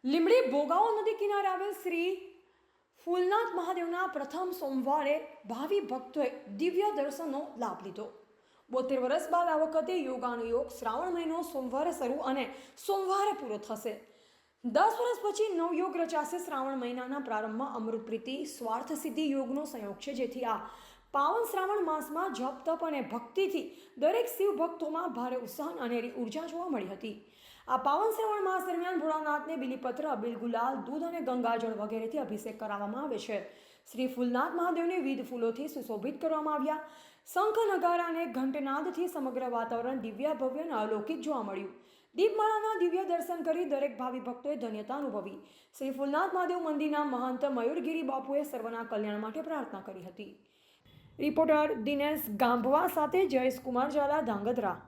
લીંબડી બોગાવો નદી કિનારે આવેલ શ્રી ફૂલનાથ મહાદેવના પ્રથમ સોમવારે ભાવિ ભક્તોએ દિવ્ય દર્શનનો લાભ લીધો. 72 વર્ષ બાદ આ વખતે યોગાનુયોગ શ્રાવણ મહિનો સોમવારે શરૂ અને સોમવારે પૂરો થશે. 10 વર્ષ પછી નવયોગ રચાશે. શ્રાવણ મહિનાના પ્રારંભમાં અમૃત પ્રીતિ સ્વાર્થ સિદ્ધિ યોગનો સંયોગ છે, જેથી આ પાવન શ્રાવણ માસમાં જપ તપ અને ભક્તિથી દરેક શિવ ભક્તોમાં ભારે ઉત્સાહ અને અનેરી ઉર્જા જોવા મળી હતી. આ પાવન શ્રાવણ માસ દરમિયાન ભોળાનાથને બિલીપત્ર, અબીલ, ગુલાલ, દૂધ અને ગંગાજળ વગેરેથી અભિષેક કરાવવામાં આવે છે. શ્રી ફૂલનાથ મહાદેવને વિવિધ ફૂલોથી સુશોભિત કરવામાં આવ્યા. શંખ, નગારા અને ઘંટનાદથી સમગ્ર વાતાવરણ દિવ્ય, ભવ્ય અને અલૌકિક જોવા મળ્યું. દીપમાળાના દિવ્ય દર્શન કરી દરેક ભાવિ ભક્તોએ ધન્યતા અનુભવી. શ્રી ફૂલનાથ મહાદેવ મંદિરના મહંત મયુરગીરી બાપુએ સર્વના કલ્યાણ માટે પ્રાર્થના કરી હતી. રિપોર્ટર દિનેશ ગાંભવા સાથે જયેશ કુમાર ઝાલા, ધાંગધ્રા.